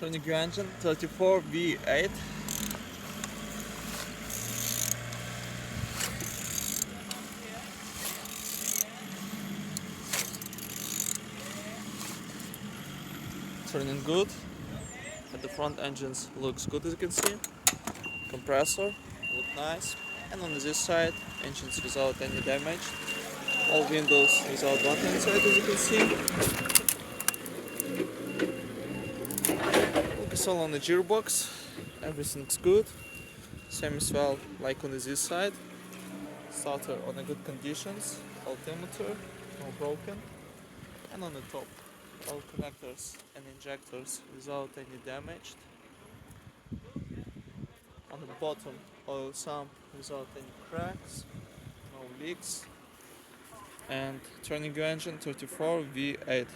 Turning your engine 34 V8. Turning good. At the front engines looks good, as you can see. Compressor look nice. And on this side, engines without any damage. All windows without button inside, as you can see. Focus all on the gearbox. Everything's good. Same as well like on this side. Starter on a good conditions. Altimeter, no broken. And on the top, all connectors and injectors without any damage. On the bottom, oil sump without any cracks, no leaks. And turning your engine 34 V8.